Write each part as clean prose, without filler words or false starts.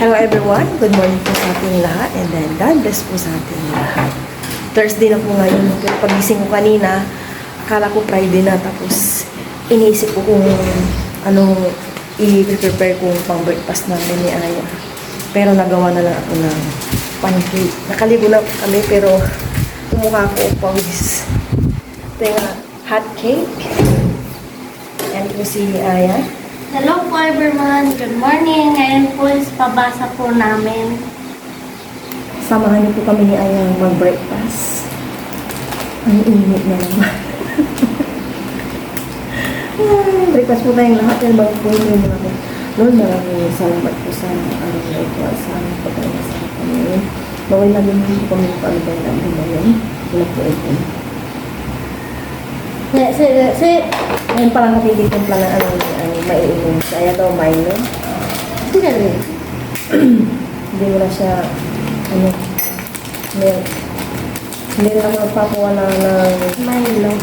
Hello everyone, good morning po sa ating lahat and then God bless po sa ating lahat. Thursday na po ngayon, pero pagising ko kanina, akala ko Friday na, tapos iniisip ko kung anong i-prepare kong pang breakfast namin ni Aya. Pero nagawa na lang ako ng pancake. Nakaligo na kami pero umukha ko pawis. Ito yung hot cake. Yan po si Aya. Hello po everyone, good morning. Ngayon po is pabasa po namin. Samahan niyo po kami ni Aya mag-breakfast. Ang init na naman. Breakfast po tayong lahat. Yan bago po yung muna ko. Lord, maraming salamat po sa araw na ito. Sa aming pagkakasama kami. Bawal na din po kami paano ba yung namin ngayon. Wala po ito. Ngayon parang nakikitong plan na maiinom siya. Kaya daw Milo. Sila rin. Hindi mo na siya milk. Hindi na magpapuwa na ng Milo.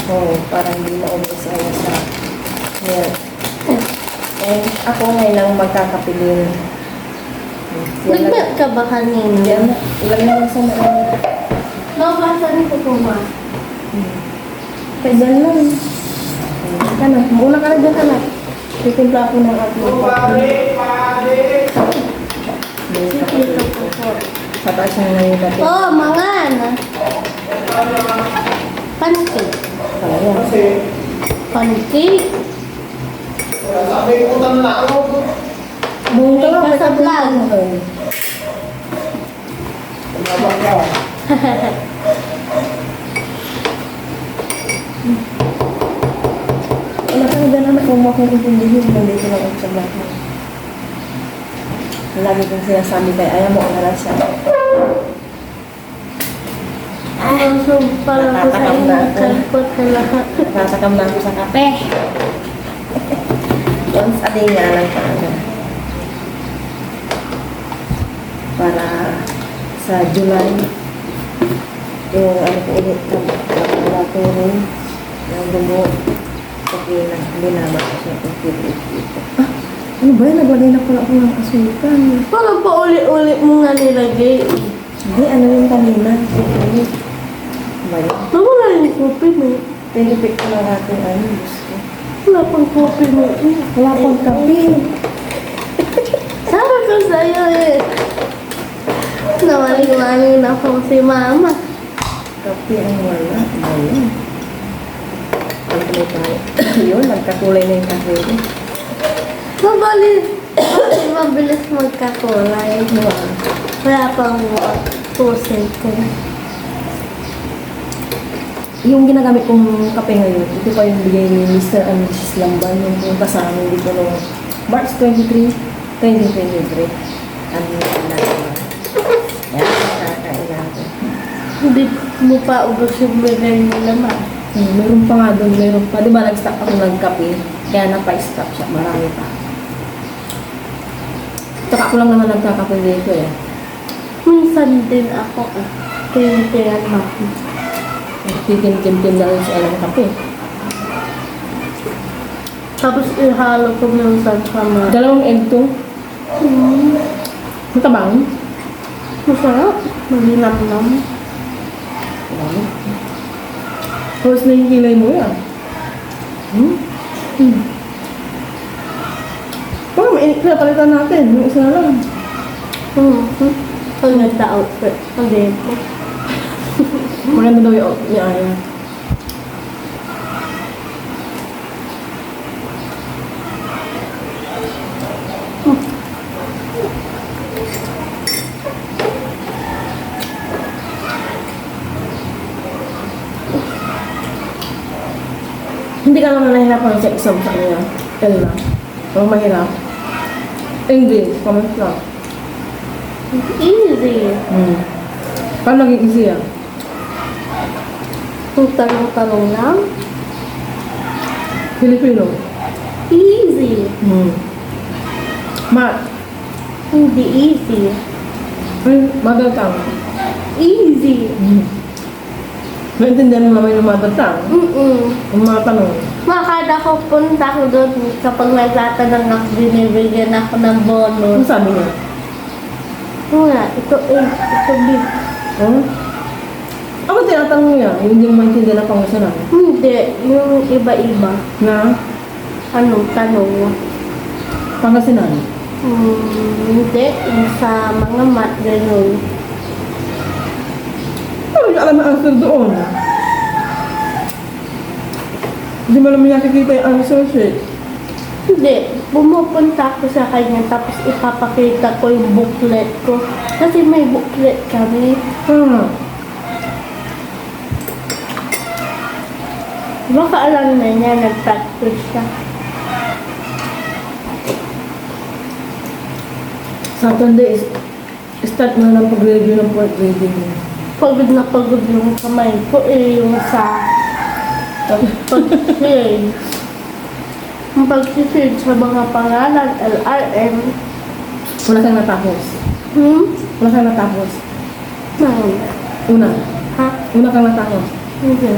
Parang hindi na umis siya sa milk. Eh, ako ngayon lang magkakapilin. Nag-milk ka ba kanina? Yan. Ilagay mo sa mga. Nabasan ko po ma. Kaya dyan lang. Ka na. Mauna ka na dyan ka na. Titimpla ko ng ating Dito po po. sa taas niya na yung dati. Oh, mga ano. Pancake. Kaya. Pancake. Buong ka lang. May sa vlog. Wala ka na dyan anak. Kung mo akong intindihin, nandito lang ako sa vlog mo. Lagi kong sinasabi kay ayaw mo ang siya. So, parang ko sa inyo. Kalpot na lahat. Natatakam na ako sa kape. Once a day nga lang talaga. Para sa July, yung ano ko ulit na laboratory, yung dumo, okay na, binaba ko siya kung dito. Ano ba yan? Naglagay na pala ako ng asukan. Parang pa uli-uli mo nga nilagay. Hindi, ano yung kanina? Ulit. Ba yun? Nawala yung kopi mo. Pinipik ko lang natin ano, gusto. Wala pang kopi mo. Wala pang kape. Sabi ko sa'yo eh. Nawaling-waling na po si mama. Kape ang wala. Ba yun? Ang tayo. Yun, nagkakulay na yung kape. Mabilis magkakulay. Wala pang 2 seconds. Yung ginagamit kong kape ngayon, ito pa yung bigay ni Mr. and Mrs. Lamban, yung punta sa amin dito noong March 23, 2023. Ano yung nagawa. Yan, nakakain natin. Hindi mo pa ubos yung bigay mo naman. Meron pa nga doon, meron pa. Di ba nag-stop ako ng kape, kaya napa-stop siya, marami pa. Tsaka ako lang naman nagkakape dito eh. Minsan din ako eh. Tinitiyan mo. Titim-tim-tim na rin siya ng kape. Tapos ihalo ko minsan sa mga. 2 egg to. Matabang. Masarap. Malinam-nam. Tapos na yung kilay mo yan. Parang mainit na palitan natin. Yung isa na lang. Pag nagta-outfit. Hindi po. Maganda daw yung outfit ni Aya. Hindi ka naman nahihirapan sa exam sa kanya. Kaya na. Ang mahirap. Hindi. Comment lang. Easy. Paano naging easy yan? Kung tanong-tanong lang. Filipino. Easy. Math. Hindi easy. Ay, mother tongue. Easy. Naintindihan mo naman yung mother tongue? Yung mga tanong. Makakada ko punta ko doon kapag nagtatanong ako, binibigyan ako ng bonus. Ano sabi niya? Wala, ito A, ito B. Oh? Ako tinatanong niya, hindi mo maintindihan ang pangusa namin. Hindi, yung iba-iba. Na? Anong tanong? Pangasinan. Hindi, yung sa mga mat, gano'n. Ano niya alam ang answer doon? Hindi mo naman nakikita yung answer sheet. Hindi, pumupunta ako sa kanya tapos ipapakita ko yung booklet ko. Kasi may booklet kami. Baka alam na niya, nag-practice siya. Saturday, start mo na ng pag-review ng point reading. Pagod na pagod yung kamay ko yung sa pag-shade. Yung pag-shade sa mga pangalan, LRM. Wala kang natapos. Wala kang natapos. Una. Ha? Una kang natapos. Hindi.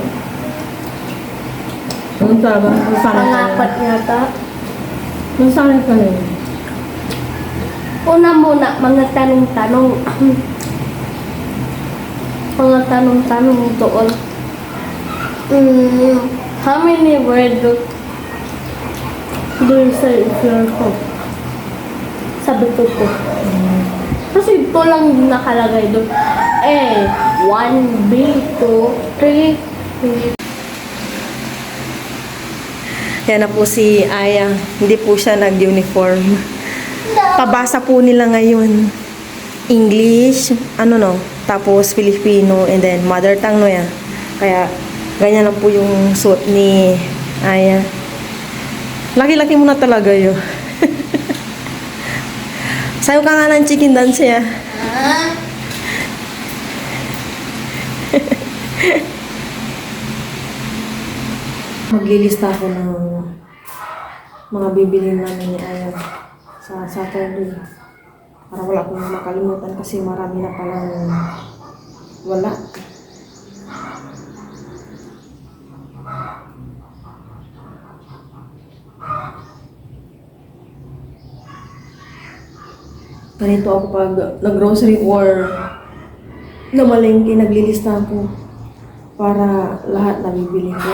Anong taba? Anong sanay ka Pangapat na? yata. Anong sanay ka na? Una muna, mga tanong-tanong. Mga tanong-tanong doon. How many words do you say if you're home? Sabi ko po. Kasi ito lang yung nakalagay doon. A, 1, B, 2, 3. Yan na po si Aya. Hindi po siya nag-uniform. Pabasa po nila ngayon. English, tapos Filipino, and then mother tongue no yan. Kaya, ganyan lang po yung suot ni Aya. Laki-laki mo na talaga yun. Sayo ka nga ng chicken dance ya. Maglilista ako ng mga bibilin namin ni Aya sa Saturday. Para wala akong makalimutan kasi marami na palang wala. Ganito ako pag nag-grocery or namalengke, naglilista ako para lahat na bibili ko.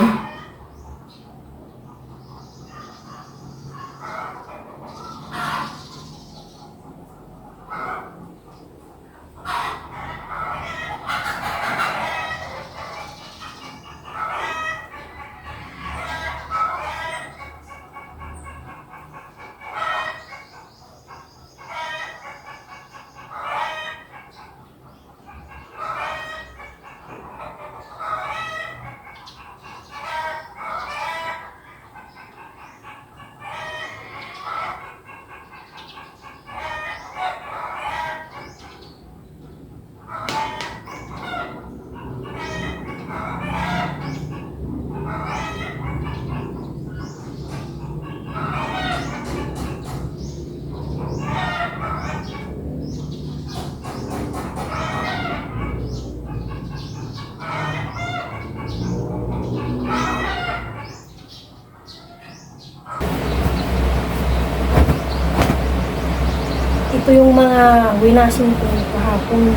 Ito yung mga winasin ko kahapon.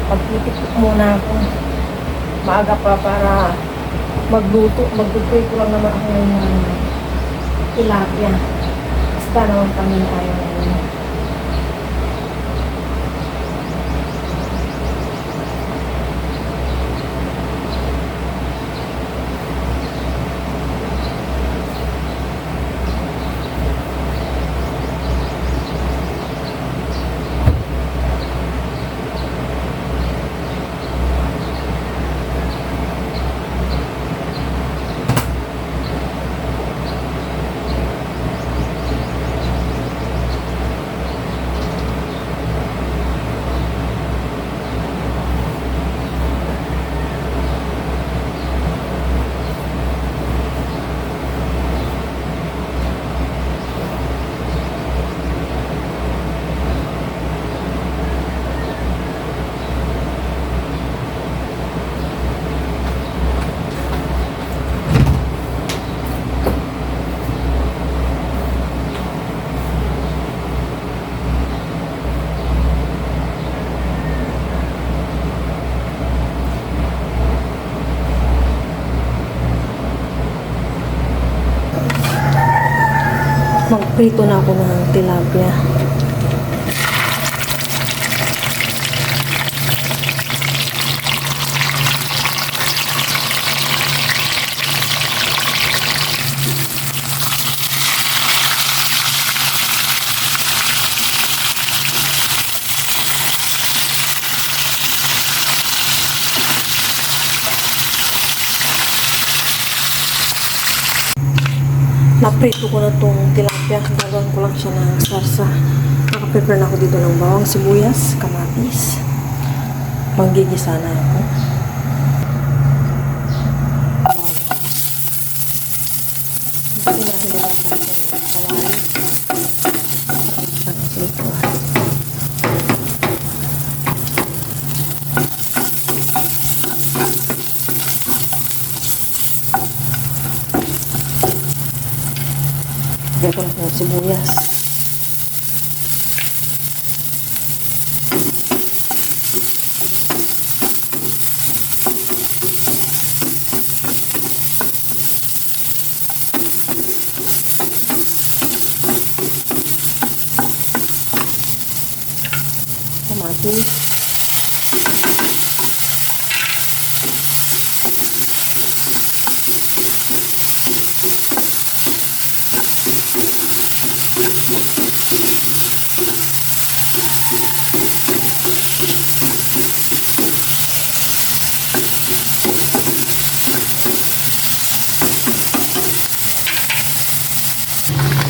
Pagpipit muna ako. Maaga pa para magluto. Maglutoy ko lang naman ako ng tilapia. Basta naman kami tayo ngayon. Magprito na ako ng tilapia. Naprito ko na tong tilapia. Gagawin ko lang siya ng sarsa. Nakaprepare na ako dito ng bawang, sibuyas, kamatis. Manggigisa na ako. Hindi na hinirapan itong kawali. Ang asito. Lagyan ko na ng sibuyas. Kamatis.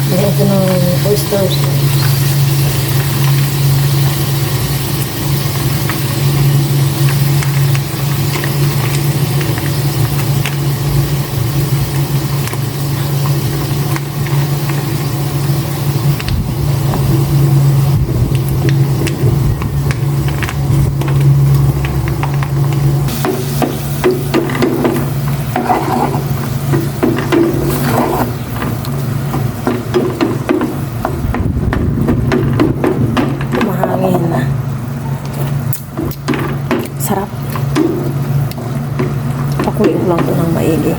Lagyan ko ng oysters. Sarap. Pakuloy ko lang ito ng maigi.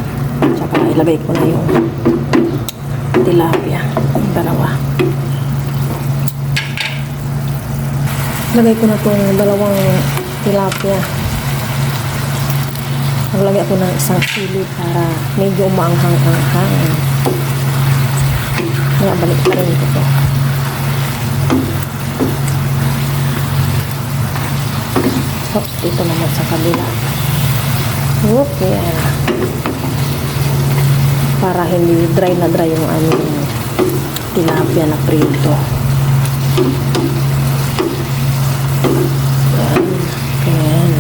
Tsaka ilagay ko na yung tilapia. Yung dalawa. Lagay ko na itong dalawang tilapia. Naglagay ako ng isang sili para medyo umaanghang-anghang. Kaya balik pa rin ito. Oops, dito naman sa kabila. Okay. Para hindi dry na dry yung aming tilapia na prito. Yan. Ayan.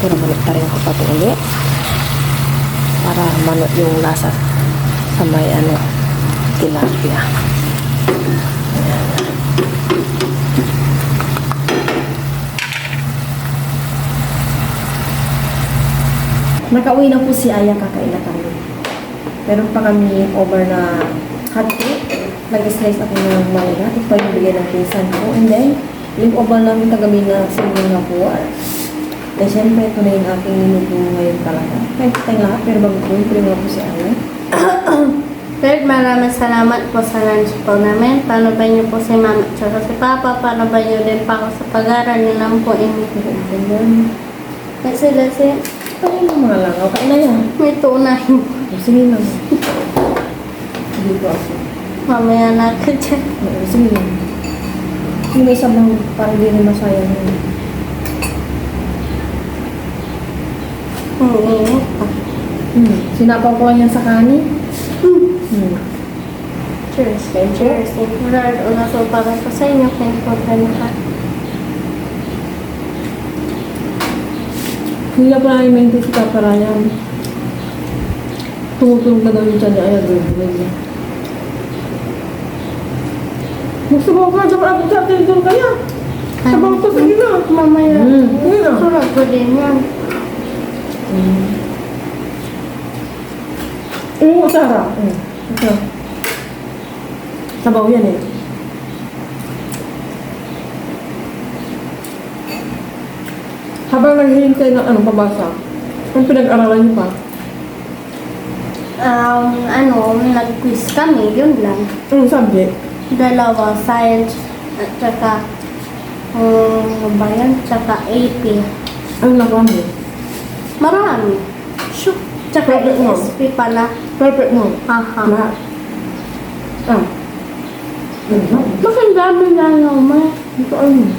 Pero balik pa rin ako pa ito ulit. Para manot yung lasa sa may tilapia. Ayan. Nakauwi na po si Aya, kakain na kami. Meron pa kami over na hotcake. Nag-slice ako ng mangga. Ito pa yung bigay ng pinsan ko. And then, link over namin kagabi na singing na po. Then, syempre, ito na yung aking minuto ngayon talaga. Kahit tayong lahat, pero bago po, ito nga po si Aya. Lord, maraming salamat po sa lunch po namin. Paano ba niyo po si Mama at si Papa? Paano ba niyo din pa ako sa pag-aaral? Yun lang po Ganyan. Kasi Kain ng mga langaw. Kain na yan. may tuunahin. Sige lang. Dito ako. Mamaya na ka dyan. Sige lang. Yung may sabaw, parang di rin masayang yun. Init pa. Sinapaw ko lang yan sa kanin. Cheers. Cheers. Lord, una so para ko sa inyo. Thank you for ka. Hindi na pala i-maintain si Papa Ryan. Tumutulog na daw yung tiyan niya. Ayan, doon. Magsabaw ka, dapat ako sa atin doon kaya. Sabaw ko, sige na. Mamaya. Sige na. Sulat ko din yan. Oo, Sarah. Ito. Sabaw yan eh. Habang naghihintay ng pabasa, ang pinag-aralan niyo pa. nag-quiz kami, yun lang. Anong subject? Dalawa, science at saka, ano ba yan? Tsaka AP. Anong nagawa mo? Marami. Shoot. Tsaka Perfect mo. ESP pala. Perfect mo. Aha. Lahat. Ah. Bakit ang dami na naman? Hindi ko alam.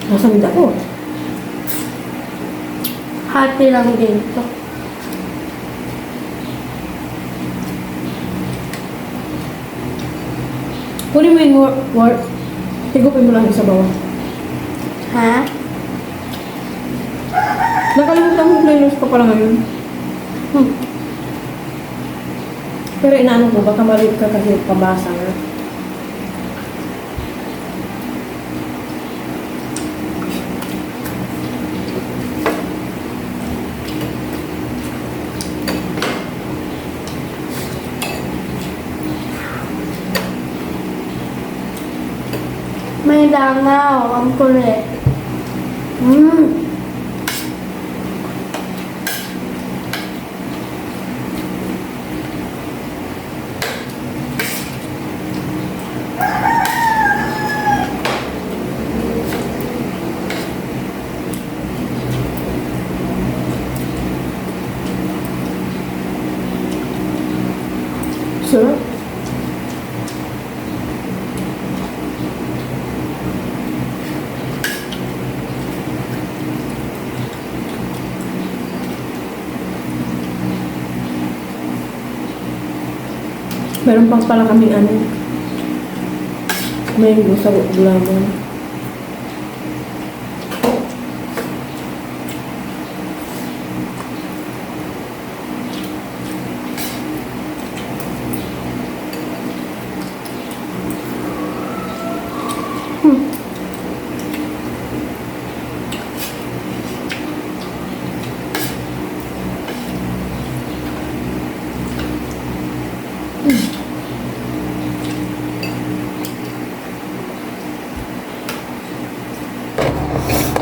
Nasamid ako. Hati lang din to. Kunin mo yung work. Higupin mo lang yung sa bawah. Ha? Nakalimutan mo playlist ko pala ngayon. Hmm. Pero inaano ko, baka maliit ka kasi pabasa na. May dangaw. Ang kulit. Sarap. Meron pang pala kaming ano. Mango sa gulaman.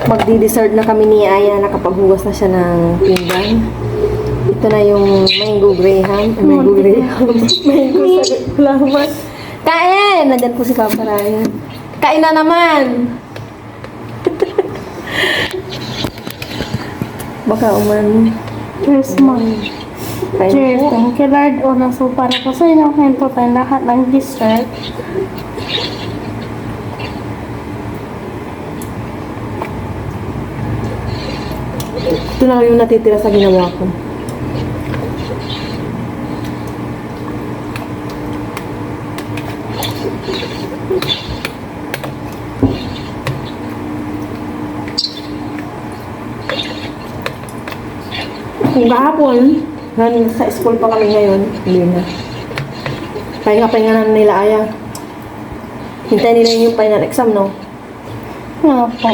Magdi-dessert na kami ni Aya, nakapaghugas na siya ng pinggan. Ito na yung mango graham. Mango graham. Mango salamat. Kain! Nandyan po si Papa Ryan. Kain na naman! Baka uman. Yes, ma'am. Kain Cheers. po. Thank you, Lord. Una, so para po sa inyong kwento tayo lahat ng dessert. Ito na lang yung natitira sa ginawa ko. Kung kahapon, sa school pa kami ngayon, hindi na. Pahinga-pahinga na nila Aya. Hintay nila yung final exam, no? Ano po?